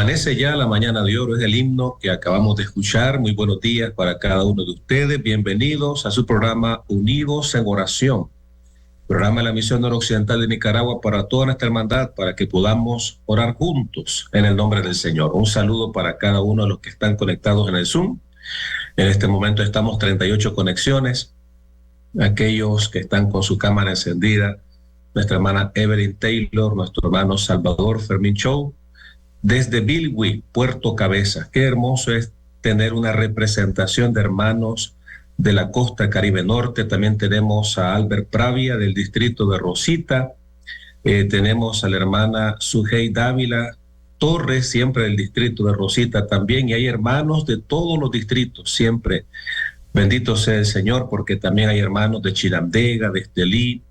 Amanece ya la mañana de oro, es el himno que acabamos de escuchar. Muy buenos días para cada uno de ustedes. Bienvenidos a su programa Unidos en Oración, programa de la Misión Noroccidental de Nicaragua para toda nuestra hermandad, para que podamos orar juntos en el nombre del Señor. Un saludo para cada uno de los que están conectados en el Zoom. En este momento estamos 38 conexiones. Aquellos que están con su cámara encendida, nuestra hermana Evelyn Taylor, nuestro hermano Salvador Fermín Chow, desde Bilwi, Puerto Cabeza. Qué hermoso es tener una representación de hermanos de la costa Caribe Norte. También tenemos a Albert Pravia del distrito de Rosita. Tenemos a la hermana Sujei Dávila Torres, siempre del distrito de Rosita también. Y hay hermanos de todos los distritos, siempre. Bendito sea el Señor, porque también hay hermanos de Chirandega, de Estelí,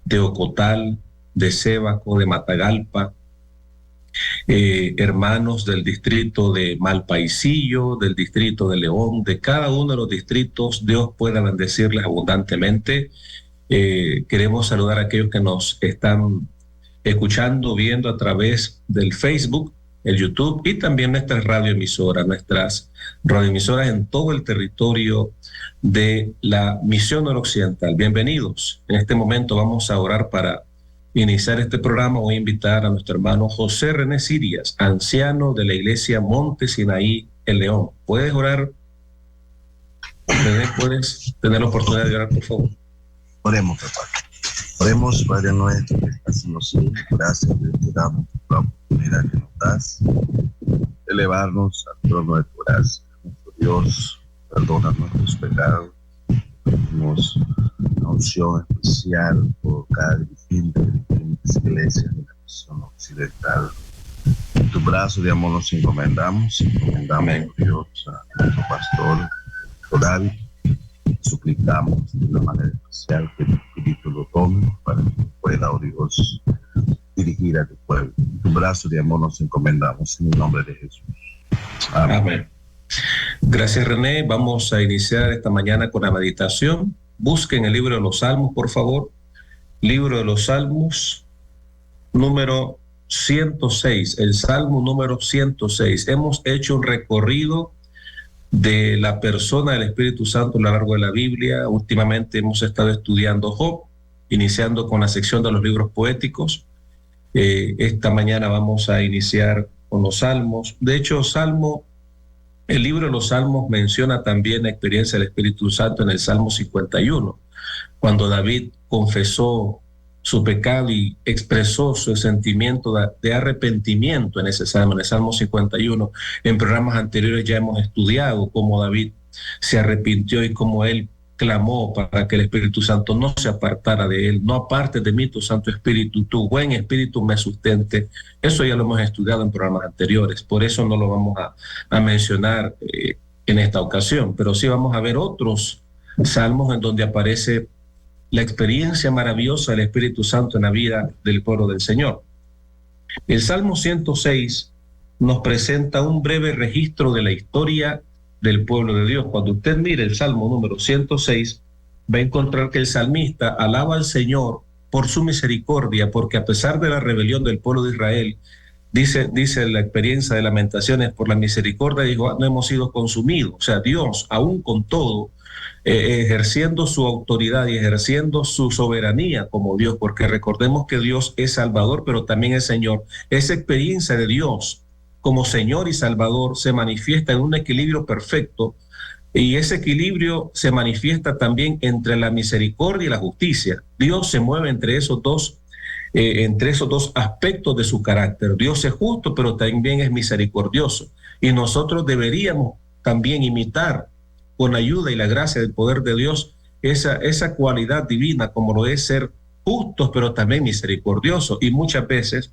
de Ocotal, de Sébaco, de Matagalpa. Hermanos del distrito de Malpaisillo, del distrito de León, de cada uno de los distritos. Dios pueda bendecirles abundantemente. Queremos saludar a aquellos que nos están escuchando, viendo a través del Facebook, el YouTube y también nuestras radioemisoras en todo el territorio de la Misión Noroccidental. Bienvenidos. En este momento vamos a orar para iniciar este programa. Voy a invitar a nuestro hermano José René Sirias, anciano de la iglesia Monte Sinaí en León. ¿Puedes orar? René, ¿puedes tener la oportunidad de orar, por favor? Oremos, papá. Oremos, Padre nuestro que estás en los cielos. Gracias te damos por la oportunidad que nos das de elevarnos al trono de tu gracia. Nuestro Dios, perdona nuestros pecados. Pedimos una unción especial por cada dirigente de diferentes iglesias de la Misión Occidental. En tu brazo de amor nos encomendamos, Dios, a nuestro pastor David. Suplicamos de una manera especial que el Espíritu lo tome para que pueda, oh Dios, dirigir a tu pueblo. En tu brazo de amor nos encomendamos en el nombre de Jesús. Amén. Amén. Gracias, René. Vamos a iniciar esta mañana con la meditación. Busquen el libro de los Salmos, por favor. Libro de los Salmos, número 106, el Salmo número 106. Hemos hecho un recorrido de la persona del Espíritu Santo a lo largo de la Biblia. Últimamente hemos estado estudiando Job, iniciando con la sección de los libros poéticos. Esta mañana vamos a iniciar con los Salmos. De hecho, el libro de los Salmos menciona también la experiencia del Espíritu Santo en el Salmo 51, cuando David confesó su pecado y expresó su sentimiento de arrepentimiento en ese Salmo, en el Salmo 51. En programas anteriores ya hemos estudiado cómo David se arrepintió y cómo él clamó para que el Espíritu Santo no se apartara de él. No apartes de mí tu Santo Espíritu, tu buen Espíritu me sustente. Eso ya lo hemos estudiado en programas anteriores, por eso no lo vamos a mencionar en esta ocasión, pero sí vamos a ver otros salmos en donde aparece la experiencia maravillosa del Espíritu Santo en la vida del pueblo del Señor. El Salmo 106 nos presenta un breve registro de la historia del pueblo de Dios. Cuando usted mire el Salmo número 106, va a encontrar que el salmista alaba al Señor por su misericordia, porque a pesar de la rebelión del pueblo de Israel, dice la experiencia de Lamentaciones, por la misericordia dijo, no hemos sido consumidos. O sea, Dios, aún con todo, ejerciendo su autoridad y ejerciendo su soberanía como Dios, porque recordemos que Dios es Salvador, pero también es Señor. Esa experiencia de Dios como Señor y Salvador se manifiesta en un equilibrio perfecto, y ese equilibrio se manifiesta también entre la misericordia y la justicia. Dios se mueve entre esos dos aspectos de su carácter. Dios es justo, pero también es misericordioso, y nosotros deberíamos también imitar con la ayuda y la gracia del poder de Dios esa cualidad divina, como lo es ser justos pero también misericordiosos. Y muchas veces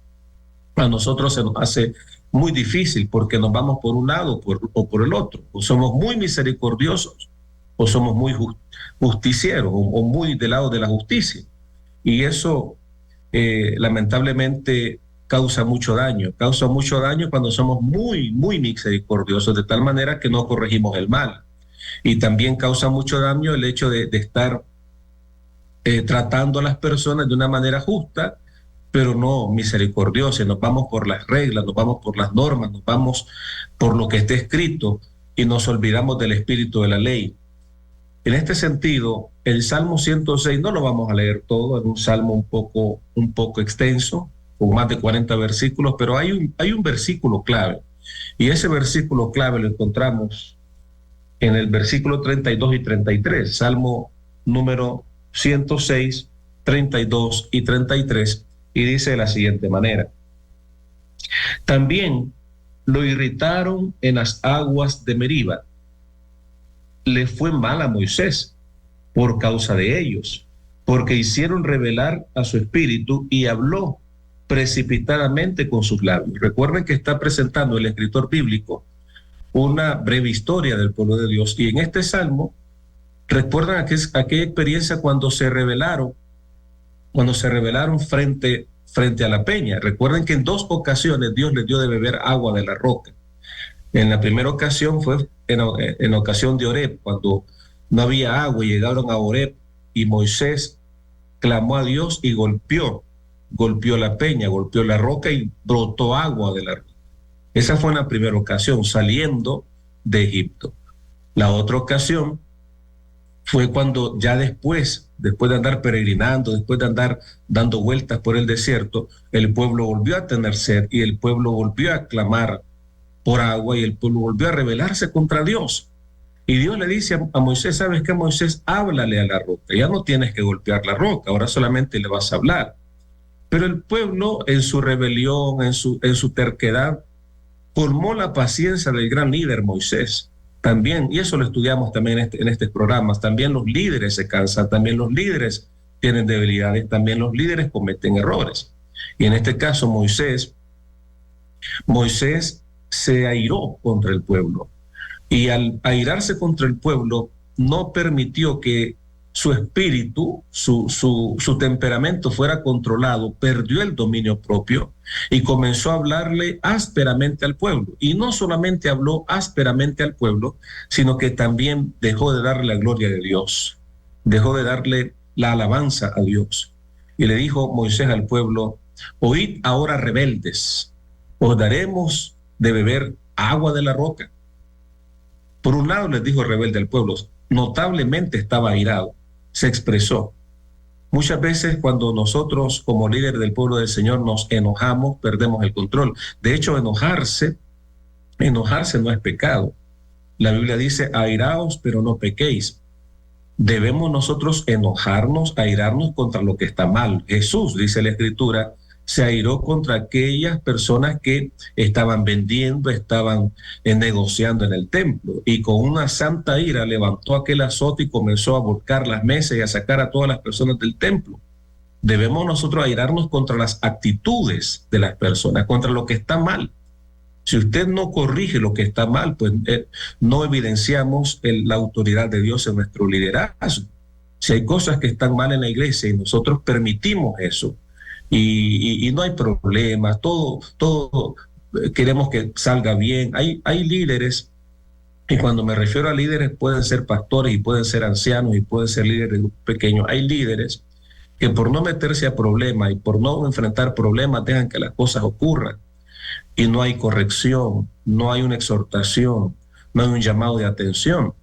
a nosotros se nos hace muy difícil, porque nos vamos por un lado o por el otro. O somos muy misericordiosos o somos muy justicieros o muy del lado de la justicia. Y eso lamentablemente causa mucho daño cuando somos muy, muy misericordiosos, de tal manera que no corregimos el mal. Y también causa mucho daño el hecho de estar tratando a las personas de una manera justa, pero no misericordiosa. Nos vamos por las reglas, nos vamos por las normas, nos vamos por lo que está escrito y nos olvidamos del espíritu de la ley. En este sentido, el Salmo 106 no lo vamos a leer todo, es un salmo un poco extenso, con más de 40 versículos, pero hay un versículo clave. Y ese versículo clave lo encontramos en el versículo 32 y 33, Salmo número 106, 32 y 33, y dice de la siguiente manera: también lo irritaron en las aguas de Meriba, le fue mal a Moisés por causa de ellos, porque hicieron revelar a su espíritu y habló precipitadamente con sus labios. Recuerden que está presentando el escritor bíblico una breve historia del pueblo de Dios, y en este salmo recuerdan aquella experiencia cuando se rebelaron frente a la peña. Recuerden que en 2 ocasiones Dios les dio de beber agua de la roca. En la primera ocasión fue en ocasión de Oreb, cuando no había agua y llegaron a Oreb, y Moisés clamó a Dios y golpeó la peña, golpeó la roca y brotó agua de la roca. Esa fue en la primera ocasión, saliendo de Egipto. La otra ocasión fue cuando ya después de andar peregrinando, después de andar dando vueltas por el desierto, el pueblo volvió a tener sed y el pueblo volvió a clamar por agua y el pueblo volvió a rebelarse contra Dios. Y Dios le dice a Moisés: ¿sabes qué, Moisés? Háblale a la roca, ya no tienes que golpear la roca, ahora solamente le vas a hablar. Pero el pueblo, en su rebelión, en su terquedad, colmó la paciencia del gran líder Moisés. También, y eso lo estudiamos también en estos programas, también los líderes se cansan, también los líderes tienen debilidades, también los líderes cometen errores. Y en este caso Moisés se airó contra el pueblo, y al airarse contra el pueblo no permitió que su espíritu, su temperamento fuera controlado, perdió el dominio propio y comenzó a hablarle ásperamente al pueblo. Y no solamente habló ásperamente al pueblo, sino que también dejó de darle la gloria de Dios, dejó de darle la alabanza a Dios. Y le dijo Moisés al pueblo: oíd ahora, rebeldes, os daremos de beber agua de la roca. Por un lado les dijo rebelde al pueblo, notablemente estaba airado, se expresó. Muchas veces cuando nosotros como líderes del pueblo del Señor nos enojamos, perdemos el control. De hecho, enojarse no es pecado. La Biblia dice: airaos, pero no pequéis. Debemos nosotros enojarnos, airarnos contra lo que está mal. Jesús, dice la Escritura, se airó contra aquellas personas que estaban vendiendo, estaban negociando en el templo, y con una santa ira levantó aquel azote y comenzó a volcar las mesas y a sacar a todas las personas del templo. Debemos nosotros airarnos contra las actitudes de las personas, contra lo que está mal. Si usted no corrige lo que está mal, pues no evidenciamos la autoridad de Dios en nuestro liderazgo. Si hay cosas que están mal en la iglesia y nosotros permitimos eso, y no hay problema, todo queremos que salga bien. Hay líderes, y cuando me refiero a líderes, pueden ser pastores y pueden ser ancianos y pueden ser líderes pequeños. Hay líderes que por no meterse a problemas y por no enfrentar problemas dejan que las cosas ocurran, y no hay corrección, no hay una exhortación, no hay un llamado de atención,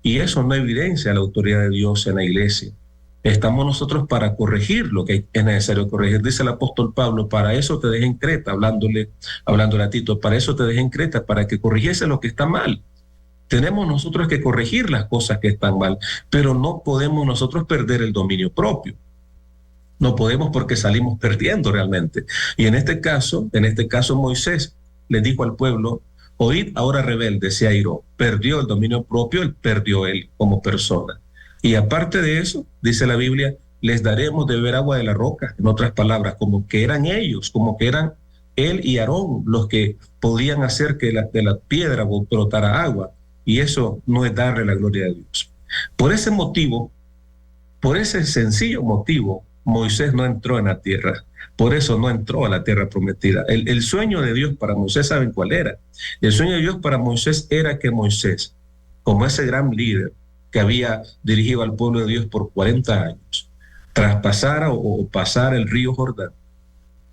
y eso no evidencia la autoridad de Dios en la iglesia. Estamos nosotros para corregir lo que es necesario corregir. Dice el apóstol Pablo: para eso te dejé en Creta, hablándole a Tito, para eso te dejé en Creta, para que corrigiese lo que está mal. Tenemos nosotros que corregir las cosas que están mal, pero no podemos nosotros perder el dominio propio. No podemos, porque salimos perdiendo realmente. Y en este caso Moisés le dijo al pueblo: oíd ahora, rebelde, se airó, perdió el dominio propio, perdió él como persona. Y aparte de eso, dice la Biblia, les daremos de beber agua de la roca. En otras palabras, como que eran ellos, como que eran él y Aarón los que podían hacer que de la piedra brotara agua. Y eso no es darle la gloria de Dios. Por ese motivo, por ese sencillo motivo, Moisés no entró en la tierra. Por eso no entró a la tierra prometida. El sueño de Dios para Moisés, ¿saben cuál era? El sueño de Dios para Moisés era que Moisés, como ese gran líder que había dirigido al pueblo de Dios por 40 años, traspasara o pasara el río Jordán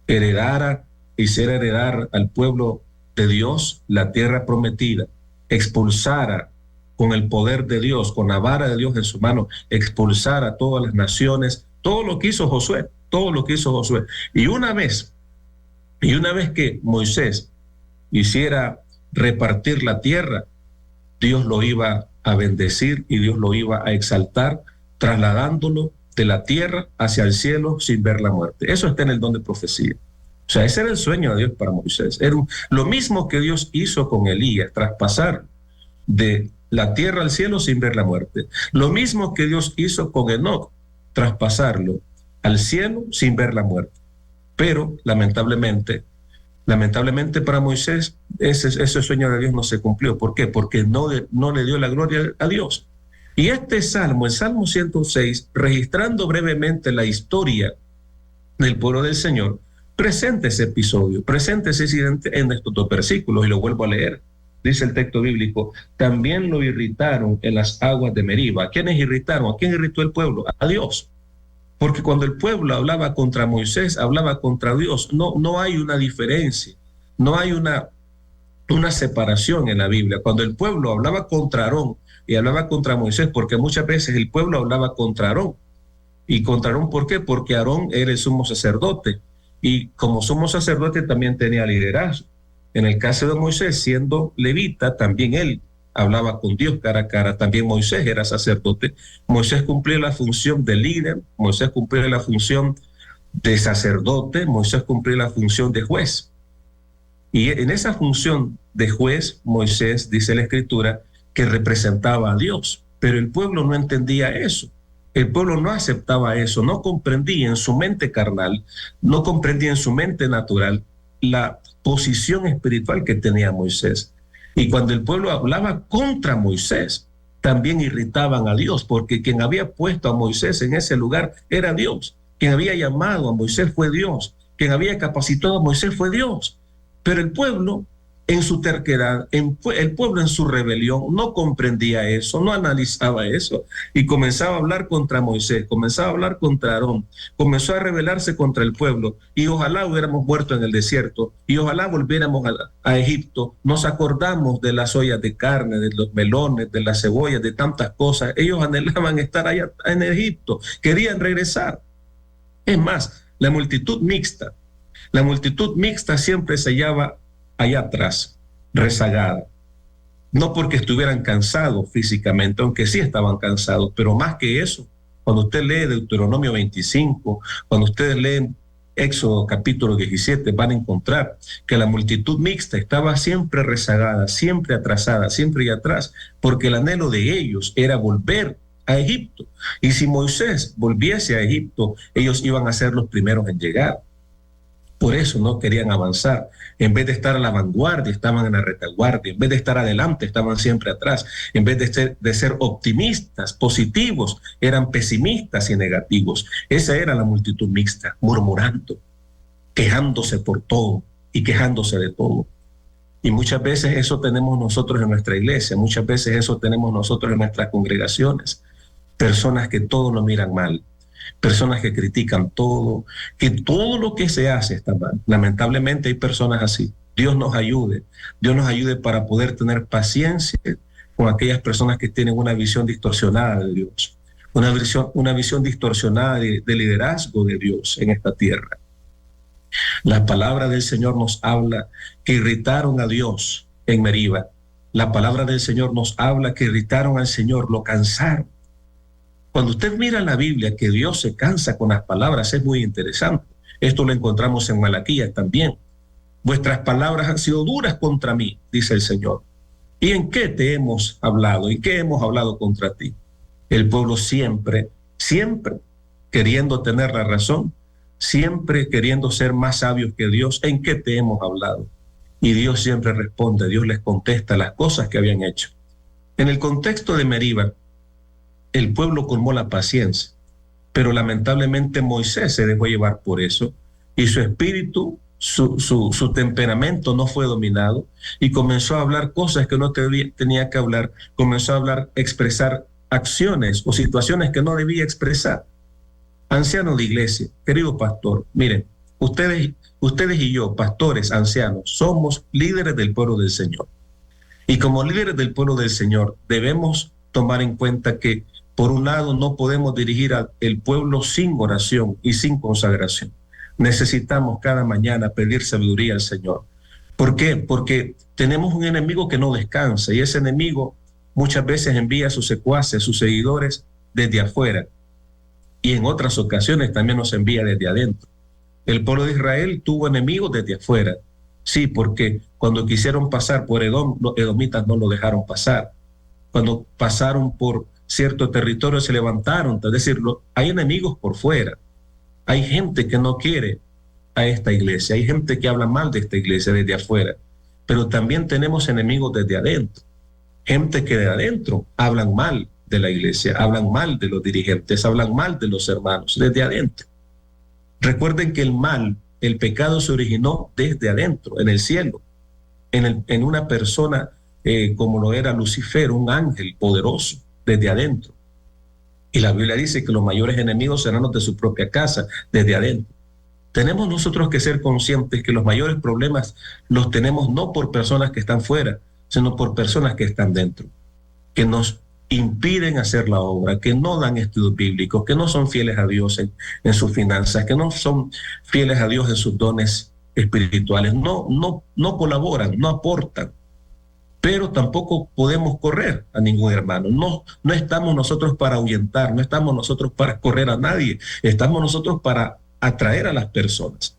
hiciera heredar al pueblo de Dios la tierra prometida, expulsara con el poder de Dios, con la vara de Dios en su mano, expulsara a todas las naciones, todo lo que hizo Josué, todo lo que hizo Josué. Y una vez que Moisés hiciera repartir la tierra, Dios lo iba a bendecir y Dios lo iba a exaltar, trasladándolo de la tierra hacia el cielo sin ver la muerte. Eso está en el don de profecía. O sea, ese era el sueño de Dios para Moisés. Era lo mismo que Dios hizo con Elías, traspasar de la tierra al cielo sin ver la muerte. Lo mismo que Dios hizo con Enoc, traspasarlo al cielo sin ver la muerte. Pero lamentablemente para Moisés ese sueño de Dios no se cumplió. ¿Por qué? Porque no le dio la gloria a Dios. Y este salmo, el Salmo 106, registrando brevemente la historia del pueblo del Señor, presenta ese episodio, presenta ese incidente en estos dos versículos, y lo vuelvo a leer. Dice el texto bíblico: también lo irritaron en las aguas de Meriba. ¿A quiénes irritaron? ¿A quién irritó el pueblo? A Dios. Porque cuando el pueblo hablaba contra Moisés, hablaba contra Dios. No hay una diferencia, no hay una separación en la Biblia. Cuando el pueblo hablaba contra Aarón y hablaba contra Moisés, porque muchas veces el pueblo hablaba contra Aarón. ¿Y contra Aarón por qué? Porque Aarón era el sumo sacerdote, y como sumo sacerdote también tenía liderazgo. En el caso de Moisés, siendo levita, también él hablaba con Dios cara a cara. También Moisés era sacerdote. Moisés cumplía la función de líder, Moisés cumplía la función de sacerdote, Moisés cumplía la función de juez. Y en esa función de juez, Moisés, dice la Escritura, que representaba a Dios. Pero el pueblo no entendía eso. El pueblo no aceptaba eso, no comprendía en su mente carnal, no comprendía en su mente natural la posición espiritual que tenía Moisés. Y cuando el pueblo hablaba contra Moisés, también irritaban a Dios, porque quien había puesto a Moisés en ese lugar era Dios. Quien había llamado a Moisés fue Dios. Quien había capacitado a Moisés fue Dios. Pero el pueblo, en su terquedad, el pueblo en su rebelión, no comprendía eso, no analizaba eso, y comenzaba a hablar contra Moisés, comenzaba a hablar contra Aarón, comenzó a rebelarse contra el pueblo. Y ojalá hubiéramos muerto en el desierto, y ojalá volviéramos a Egipto. Nos acordamos de las ollas de carne, de los melones, de las cebollas, de tantas cosas. Ellos anhelaban estar allá en Egipto, querían regresar. Es más, la multitud mixta siempre se hallaba allá atrás, rezagada. No porque estuvieran cansados físicamente, aunque sí estaban cansados, pero más que eso, cuando usted lee Deuteronomio 25, cuando ustedes leen Éxodo capítulo 17, van a encontrar que la multitud mixta estaba siempre rezagada, siempre atrasada, siempre allá atrás, porque el anhelo de ellos era volver a Egipto. Y si Moisés volviese a Egipto, ellos iban a ser los primeros en llegar. Por eso no querían avanzar. En vez de estar a la vanguardia, estaban en la retaguardia. En vez de estar adelante, estaban siempre atrás. En vez de ser optimistas, positivos, eran pesimistas y negativos. Esa era la multitud mixta, murmurando, quejándose por todo y quejándose de todo. Y muchas veces eso tenemos nosotros en nuestra iglesia, muchas veces eso tenemos nosotros en nuestras congregaciones. Personas que todo lo miran mal, personas que critican todo, que todo lo que se hace está mal. Lamentablemente hay personas así. Dios nos ayude para poder tener paciencia con aquellas personas que tienen una visión distorsionada de Dios, una visión distorsionada de liderazgo de Dios en esta tierra. La palabra del Señor nos habla que irritaron a Dios en Meriba. La palabra del Señor nos habla que irritaron al Señor, lo cansaron. Cuando usted mira en la Biblia que Dios se cansa con las palabras, es muy interesante. Esto lo encontramos en Malaquías también. Vuestras palabras han sido duras contra mí, dice el Señor. ¿Y en qué te hemos hablado? ¿En qué hemos hablado contra ti? El pueblo siempre queriendo tener la razón, siempre queriendo ser más sabios que Dios. ¿En qué te hemos hablado? Y Dios siempre responde, Dios les contesta las cosas que habían hecho. En el contexto de Meriba, el pueblo colmó la paciencia, pero lamentablemente Moisés se dejó llevar por eso, y su espíritu, su temperamento no fue dominado, y comenzó a hablar cosas que no tenía que hablar, comenzó a hablar, expresar acciones o situaciones que no debía expresar. Anciano de iglesia, querido pastor, miren, ustedes ustedes y yo, pastores, ancianos, somos líderes del pueblo del Señor. Y como líderes del pueblo del Señor, debemos tomar en cuenta que, por un lado, no podemos dirigir al pueblo sin oración y sin consagración. Necesitamos cada mañana pedir sabiduría al Señor. ¿Por qué? Porque tenemos un enemigo que no descansa, y ese enemigo muchas veces envía a sus secuaces, sus seguidores, desde afuera, y en otras ocasiones también nos envía desde adentro. El pueblo de Israel tuvo enemigos desde afuera. Sí, porque cuando quisieron pasar por Edom, los edomitas no lo dejaron pasar. Cuando pasaron por cierto territorio se levantaron. Es decir, hay enemigos por fuera. Hay gente que no quiere a esta iglesia. Hay gente que habla mal de esta iglesia desde afuera. Pero también tenemos enemigos desde adentro. Gente que de adentro hablan mal de la iglesia, hablan mal de los dirigentes, hablan mal de los hermanos, desde adentro. Recuerden que el mal, el pecado se originó desde adentro, en el cielo, en una persona como lo era Lucifer, un ángel poderoso, desde adentro. Y la Biblia dice que los mayores enemigos serán los de su propia casa, desde adentro. Tenemos nosotros que ser conscientes que los mayores problemas los tenemos no por personas que están fuera, sino por personas que están dentro, que nos impiden hacer la obra, que no dan estudios bíblicos, que no son fieles a Dios en sus finanzas, que no son fieles a Dios en sus dones espirituales, no colaboran, no aportan, pero tampoco podemos correr a ningún hermano. No estamos nosotros para ahuyentar, no estamos nosotros para correr a nadie, estamos nosotros para atraer a las personas.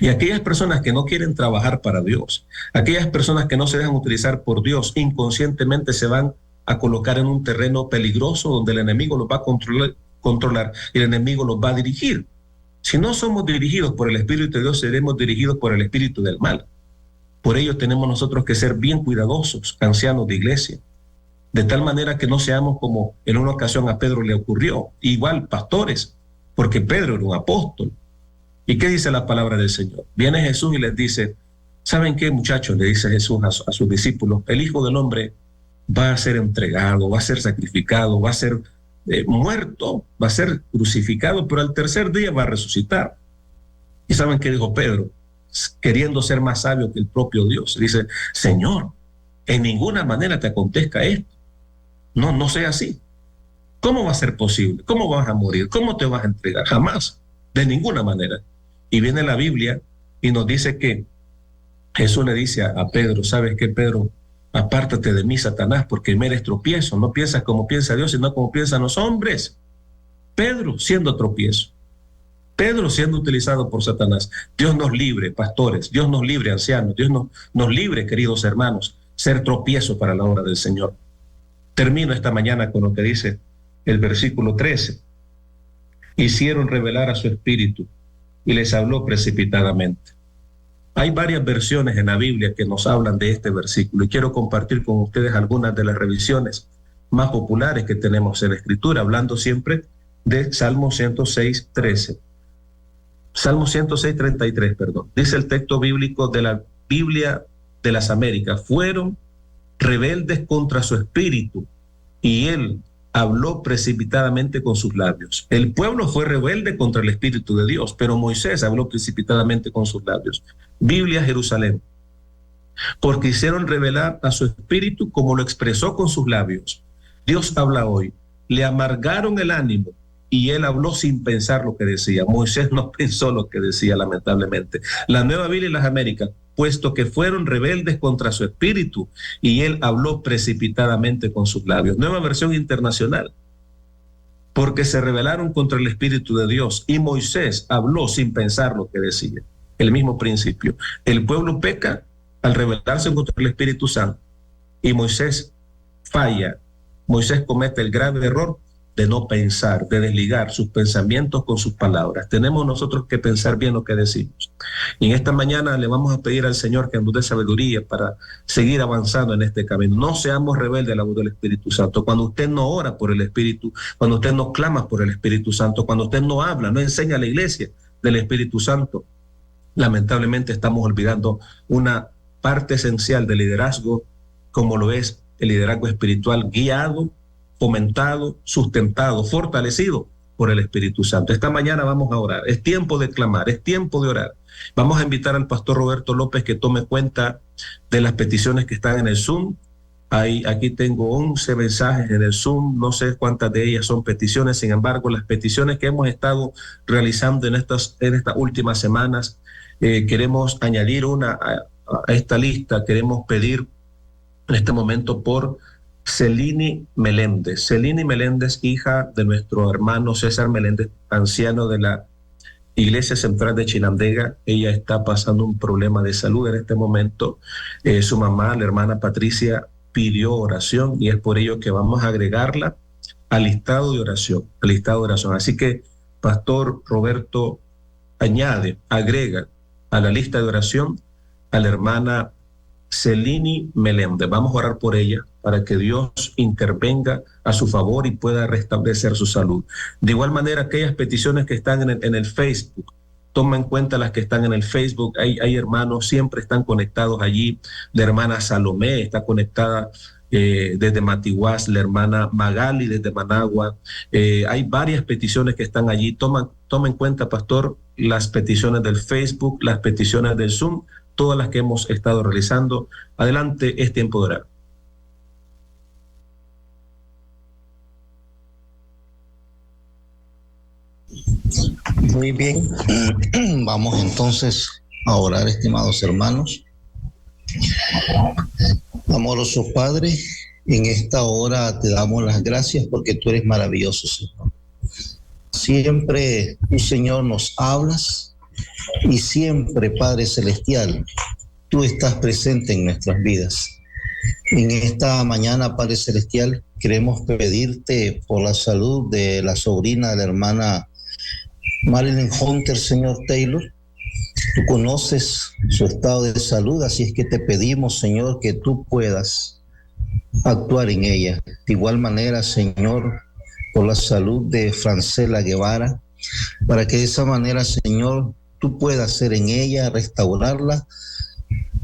Y aquellas personas que no quieren trabajar para Dios, aquellas personas que no se dejan utilizar por Dios, inconscientemente se van a colocar en un terreno peligroso donde el enemigo los va a controlar y el enemigo los va a dirigir. Si no somos dirigidos por el Espíritu de Dios, seremos dirigidos por el espíritu del mal. Por ello tenemos nosotros que ser bien cuidadosos, ancianos de iglesia, de tal manera que no seamos como en una ocasión a Pedro le ocurrió, igual pastores, porque Pedro era un apóstol. ¿Y qué dice la palabra del Señor? Viene Jesús y les dice, ¿saben qué, muchachos? Le dice Jesús a sus discípulos, el Hijo del Hombre va a ser entregado, va a ser sacrificado, va a ser muerto, va a ser crucificado, pero al tercer día va a resucitar. ¿Y saben qué dijo Pedro? Queriendo ser más sabio que el propio Dios. Dice, Señor, en ninguna manera te acontezca esto. No sea así. ¿Cómo va a ser posible? ¿Cómo vas a morir? ¿Cómo te vas a entregar? Jamás, de ninguna manera. Y viene la Biblia y nos dice que Jesús le dice a Pedro, ¿sabes qué, Pedro? Apártate de mí, Satanás, porque me eres tropiezo. No piensas como piensa Dios, sino como piensan los hombres. Pedro siendo tropiezo. Pedro siendo utilizado por Satanás. Dios nos libre, pastores. Dios nos libre, ancianos. Dios nos libre, queridos hermanos, ser tropiezo para la obra del Señor. Termino esta mañana con lo que dice el versículo 13. Hicieron revelar a su espíritu y les habló precipitadamente. Hay varias versiones en la Biblia que nos hablan de este versículo y quiero compartir con ustedes algunas de las revisiones más populares que tenemos en la Escritura, hablando siempre de Salmo 106:13. Salmo 106:33, perdón. Dice el texto bíblico de la Biblia de las Américas, fueron rebeldes contra su espíritu y él habló precipitadamente con sus labios. El pueblo fue rebelde contra el Espíritu de Dios, pero Moisés habló precipitadamente con sus labios. Biblia Jerusalén. Porque hicieron revelar a su espíritu como lo expresó con sus labios. Dios habla hoy. Le amargaron el ánimo y él habló sin pensar lo que decía. Moisés no pensó lo que decía, lamentablemente. La Nueva Biblia y las Américas, puesto que fueron rebeldes contra su espíritu y él habló precipitadamente con sus labios. Nueva versión internacional. Porque se rebelaron contra el Espíritu de Dios y Moisés habló sin pensar lo que decía. El mismo principio. El pueblo peca al rebelarse contra el Espíritu Santo y Moisés falla. Moisés comete el grave error de no pensar, de desligar sus pensamientos con sus palabras. Tenemos nosotros que pensar bien lo que decimos. Y en esta mañana le vamos a pedir al Señor que nos dé sabiduría para seguir avanzando en este camino. No seamos rebeldes a la voz del Espíritu Santo. Cuando usted no ora por el Espíritu, cuando usted no clama por el Espíritu Santo, cuando usted no habla, no enseña a la iglesia del Espíritu Santo, lamentablemente estamos olvidando una parte esencial del liderazgo, como lo es el liderazgo espiritual, guiado, fomentado, sustentado, fortalecido por el Espíritu Santo. Esta mañana vamos a orar. Es tiempo de clamar, es tiempo de orar. Vamos a invitar al pastor Roberto López que tome cuenta de las peticiones que están en el Zoom. Aquí tengo 11 mensajes en el Zoom, no sé cuántas de ellas son peticiones, sin embargo, las peticiones que hemos estado realizando en estas últimas semanas, queremos añadir una a esta lista. Queremos pedir en este momento por Celini Meléndez. Celini Meléndez, hija de nuestro hermano César Meléndez, anciano de la Iglesia Central de Chinandega. Ella está pasando un problema de salud en este momento. Su mamá, la hermana Patricia, pidió oración y es por ello que vamos a agregarla al listado de oración, Así que, Pastor Roberto, agrega a la lista de oración a la hermana Celini Meléndez. Vamos a orar por ella para que Dios intervenga a su favor y pueda restablecer su salud. De igual manera, aquellas peticiones que están en el Facebook, toma en cuenta las que están en el Facebook. Hay hermanos, siempre están conectados allí. La hermana Salomé está conectada desde Matiguás, la hermana Magali desde Managua. Hay varias peticiones que están allí. Toma en cuenta, pastor, las peticiones del Facebook, las peticiones del Zoom, todas las que hemos estado realizando. Adelante, es tiempo de orar. Muy bien, vamos entonces a orar, estimados hermanos. Amoroso Padre, en esta hora te damos las gracias porque tú eres maravilloso, Señor. Siempre tú, Señor, nos hablas y siempre, Padre Celestial, tú estás presente en nuestras vidas. En esta mañana, Padre Celestial, queremos pedirte por la salud de la sobrina de la hermana Marilyn Hunter, Señor Taylor. Tú conoces su estado de salud, así es que te pedimos, Señor, que tú puedas actuar en ella. De igual manera, Señor, por la salud de Francela Guevara, para que de esa manera, Señor, tú puedas hacer en ella, restaurarla,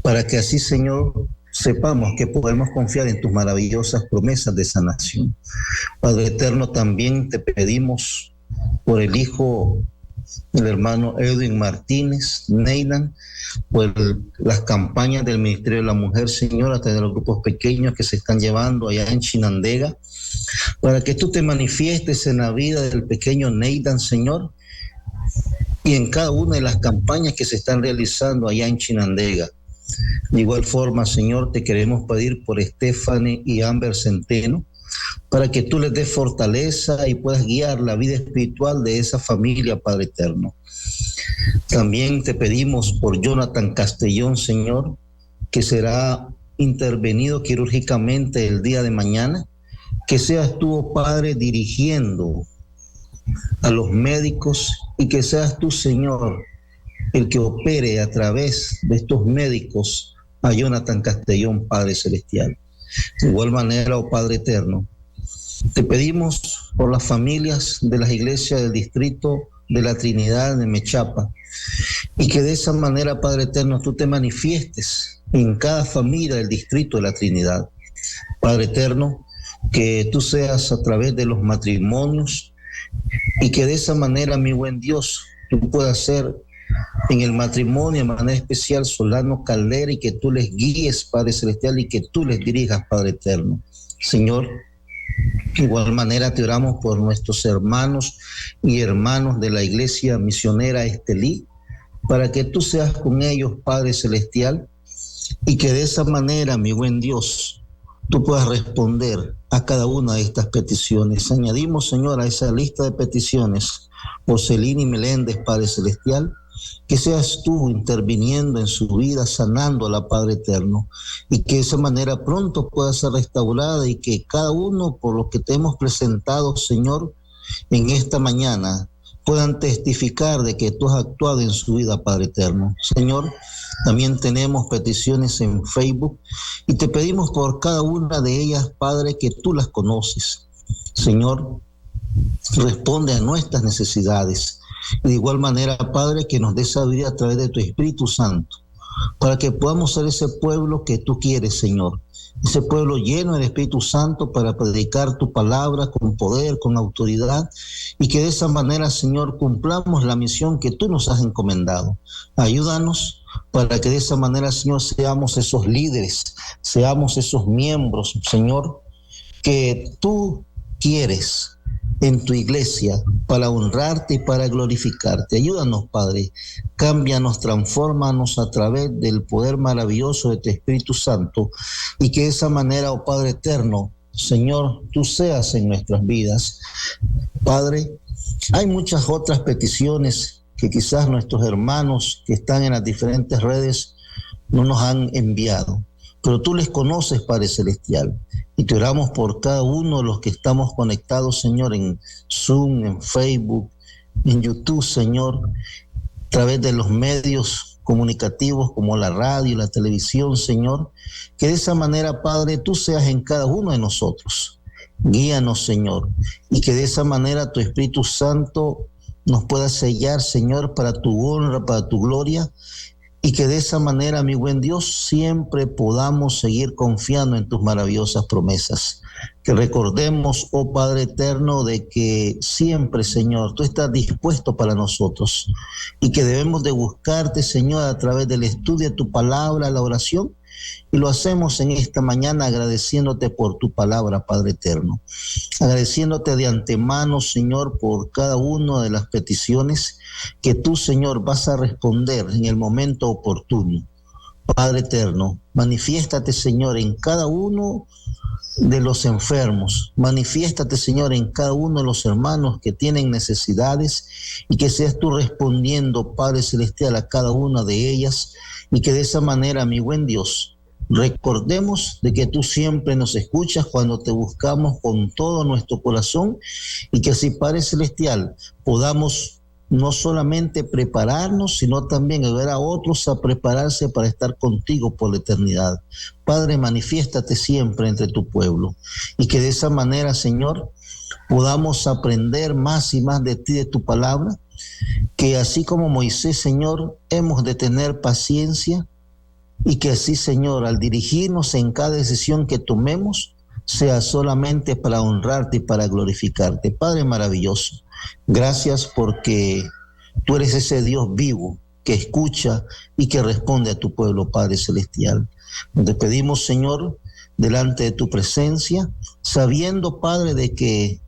para que así, Señor, sepamos que podemos confiar en tus maravillosas promesas de sanación. Padre eterno, también te pedimos por el hijo del hermano Edwin Martínez, Neylan, por las campañas del Ministerio de la Mujer, Señor, a través de los grupos pequeños que se están llevando allá en Chinandega, para que tú te manifiestes en la vida del pequeño Neylan, Señor, y en cada una de las campañas que se están realizando allá en Chinandega. De igual forma, Señor, te queremos pedir por Stephanie y Amber Centeno, para que tú les des fortaleza y puedas guiar la vida espiritual de esa familia, Padre eterno. También te pedimos por Jonathan Castellón, Señor, que será intervenido quirúrgicamente el día de mañana, que seas tú, oh Padre, dirigiendo a los médicos y que seas tú, Señor, el que opere a través de estos médicos a Jonathan Castellón, Padre celestial. De igual manera, oh Padre eterno, te pedimos por las familias de las iglesias del distrito de la Trinidad de Mechapa, y que de esa manera, Padre eterno, tú te manifiestes en cada familia del distrito de la Trinidad. Padre eterno, que tú seas a través de los matrimonios y que de esa manera, mi buen Dios, tú puedas ser en el matrimonio de manera especial Solano Caldera, y que tú les guíes, Padre celestial, y que tú les dirijas, Padre eterno. Señor, de igual manera te oramos por nuestros hermanos y hermanos de la iglesia misionera Estelí, para que tú seas con ellos, Padre celestial, y que de esa manera, mi buen Dios, tú puedas responder a cada una de estas peticiones. Añadimos, Señor, a esa lista de peticiones por Celini Meléndez, Padre celestial, que seas tú interviniendo en su vida, sanándola, Padre eterno, y que de esa manera pronto pueda ser restaurada, y que cada uno, por lo que te hemos presentado, Señor, en esta mañana, puedan testificar de que tú has actuado en su vida, Padre eterno. Señor, también tenemos peticiones en Facebook y te pedimos por cada una de ellas, Padre, que tú las conoces. Señor, responde a nuestras necesidades. Y de igual manera, Padre, que nos des sabiduría a través de tu Espíritu Santo, para que podamos ser ese pueblo que tú quieres, Señor, ese pueblo lleno del Espíritu Santo para predicar tu palabra con poder, con autoridad, y que de esa manera, Señor, cumplamos la misión que tú nos has encomendado. Ayúdanos para que de esa manera, Señor, seamos esos líderes, seamos esos miembros, Señor, que tú quieres en tu iglesia para honrarte y para glorificarte. Ayúdanos, Padre, cámbianos, transfórmanos a través del poder maravilloso de tu Espíritu Santo, y que de esa manera, oh Padre eterno, Señor, tú seas en nuestras vidas. Padre, hay muchas otras peticiones que quizás nuestros hermanos que están en las diferentes redes no nos han enviado, pero tú les conoces, Padre Celestial, y te oramos por cada uno de los que estamos conectados, Señor, en Zoom, en Facebook, en YouTube, Señor, a través de los medios comunicativos como la radio, la televisión, Señor, que de esa manera, Padre, tú seas en cada uno de nosotros. Guíanos, Señor, y que de esa manera tu Espíritu Santo nos pueda sellar, Señor, para tu honra, para tu gloria, y que de esa manera, mi buen Dios, siempre podamos seguir confiando en tus maravillosas promesas. Que recordemos, oh Padre eterno, de que siempre, Señor, tú estás dispuesto para nosotros, y que debemos de buscarte, Señor, a través del estudio de tu palabra, la oración, y lo hacemos en esta mañana agradeciéndote por tu palabra, Padre eterno. Agradeciéndote de antemano, Señor, por cada una de las peticiones que tú, Señor, vas a responder en el momento oportuno. Padre eterno, manifiéstate, Señor, en cada uno de los enfermos. Manifiéstate, Señor, en cada uno de los hermanos que tienen necesidades, y que seas tú respondiendo, Padre Celestial, a cada una de ellas, y que de esa manera, mi buen Dios, recordemos de que tú siempre nos escuchas cuando te buscamos con todo nuestro corazón, y que así, Padre Celestial, podamos no solamente prepararnos, sino también ayudar a otros a prepararse para estar contigo por la eternidad. Padre, manifiéstate siempre entre tu pueblo, y que de esa manera, Señor, podamos aprender más y más de ti, de tu palabra, que así como Moisés, Señor, hemos de tener paciencia, y que así, Señor, al dirigirnos en cada decisión que tomemos, sea solamente para honrarte y para glorificarte. Padre maravilloso, gracias porque tú eres ese Dios vivo que escucha y que responde a tu pueblo, Padre Celestial. Te pedimos, Señor, delante de tu presencia, sabiendo, Padre, de que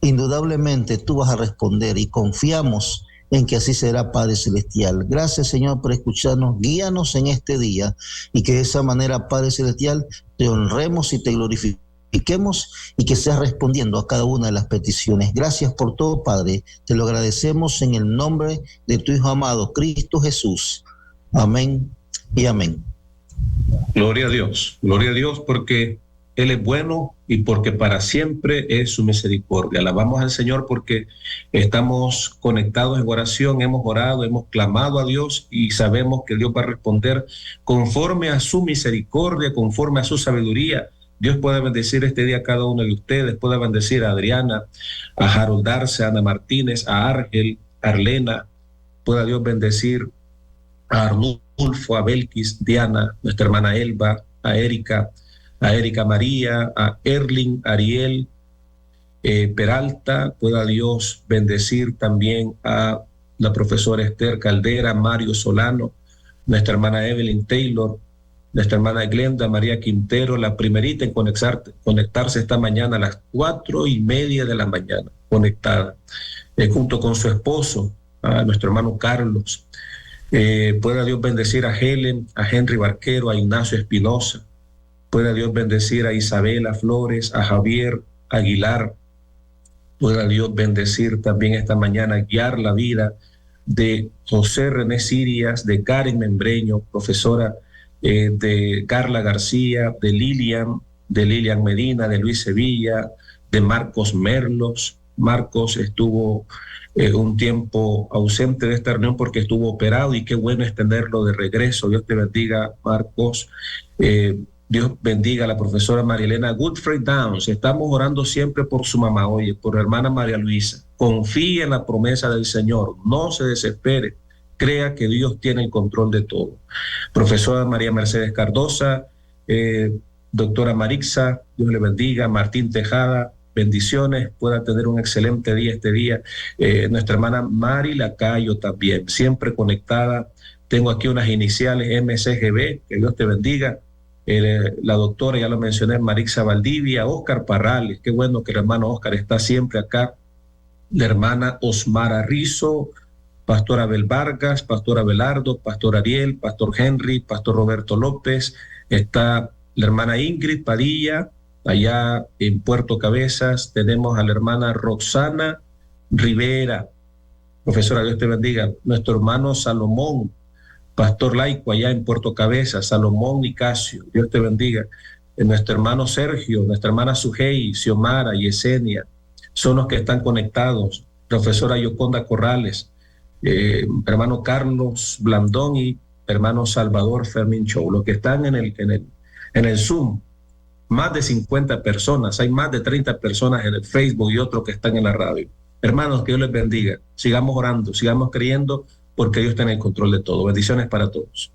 indudablemente tú vas a responder, y confiamos en que así será, Padre Celestial. Gracias, Señor, por escucharnos. Guíanos en este día, y que de esa manera, Padre Celestial, te honremos y te glorifiquemos, y que seas respondiendo a cada una de las peticiones. Gracias por todo, Padre. Te lo agradecemos en el nombre de tu Hijo amado, Cristo Jesús. Amén y amén. Gloria a Dios, porque Él es bueno y porque para siempre es su misericordia. Alabamos al Señor porque estamos conectados en oración, hemos orado, hemos clamado a Dios, y sabemos que Dios va a responder conforme a su misericordia, conforme a su sabiduría. Dios puede bendecir este día a cada uno de ustedes, puede bendecir a Adriana, a Harold Arce, a Ana Martínez, a Argel, a Arlena, pueda Dios bendecir a Arnulfo, a Belkis, Diana, nuestra hermana Elba, a Erika María, a Erling, Ariel, Peralta. Pueda Dios bendecir también a la profesora Esther Caldera, Mario Solano, nuestra hermana Evelyn Taylor, nuestra hermana Glenda María Quintero, la primerita en conectarse esta mañana a las 4:30 de la mañana, conectada, junto con su esposo, a nuestro hermano Carlos. Pueda Dios bendecir a Helen, a Henry Barquero, a Ignacio Espinosa. Pueda Dios bendecir a Isabela Flores, a Javier Aguilar. Pueda Dios bendecir también esta mañana, guiar la vida de José René Sirias, de Karen Membreño, profesora, de Carla García, de Lilian Medina, de Luis Sevilla, de Marcos Merlos. Marcos estuvo un tiempo ausente de esta reunión porque estuvo operado, y qué bueno es tenerlo de regreso. Dios te bendiga, Marcos. Dios bendiga a la profesora Marielena Goodfried Downs. Estamos orando siempre por su mamá, oye, por la hermana María Luisa. Confíe en la promesa del Señor, no se desespere, crea que Dios tiene el control de todo. Profesora María Mercedes Cardosa, doctora Marixa, Dios le bendiga. Martín Tejada, bendiciones, pueda tener un excelente día este día. Nuestra hermana Mari Lacayo también, siempre conectada. Tengo aquí unas iniciales MCGB, que Dios te bendiga. La doctora, ya lo mencioné, Marixa Valdivia. Oscar Parrales, qué bueno que el hermano Oscar está siempre acá. La hermana Osmara Rizo, Pastor Abel Vargas, Pastor Abelardo, Pastor Ariel, Pastor Henry, Pastor Roberto López. Está la hermana Ingrid Padilla, allá en Puerto Cabezas. Tenemos a la hermana Roxana Rivera. Profesora, Dios te bendiga. Nuestro hermano Salomón, pastor laico allá en Puerto Cabezas. Salomón Nicasio, Dios te bendiga. Nuestro hermano Sergio, nuestra hermana Sujei, Xiomara, Yesenia, son los que están conectados. Profesora Yoconda Corrales, hermano Carlos Blandón y hermano Salvador Fermín Show, los que están en el Zoom, más de 50 personas, hay más de 30 personas en el Facebook y otros que están en la radio. Hermanos, que Dios les bendiga, sigamos orando, sigamos creyendo, porque Dios está en el control de todo. Bendiciones para todos.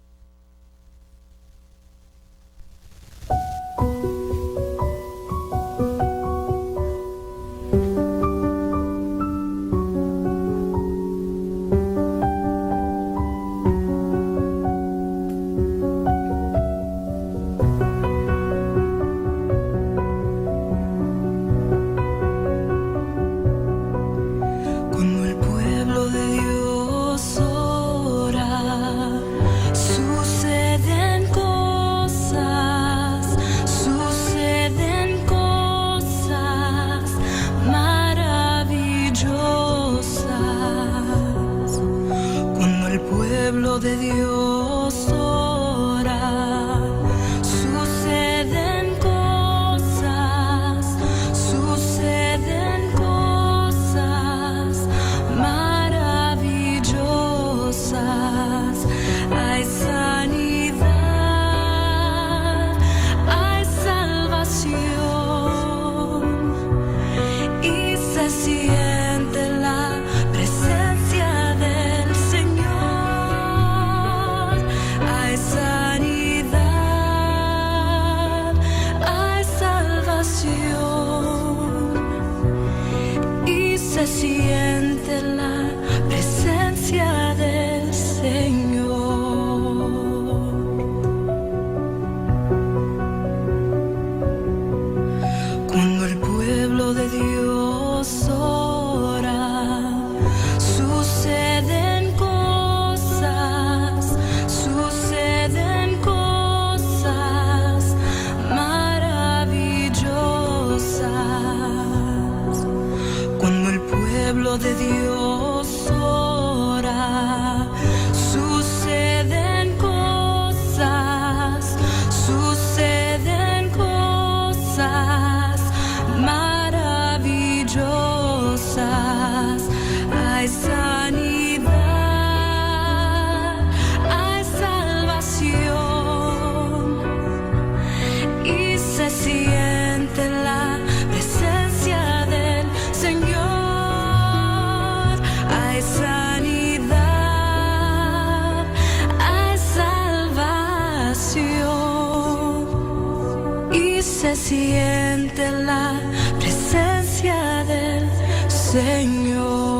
De Dios ora, suceden cosas maravillosas. Hay sanidad, hay salvación y se siente la presencia del Señor. Se siente la presencia del Señor. Cuando el pueblo de Dios ora, suceden cosas maravillosas. Cuando el pueblo de Dios ora, suceden cosas maravillosas. Hay sanidad, hay salvación y se siente la presencia del Señor. Hay sanidad, hay salvación y se siente la presencia del Señor.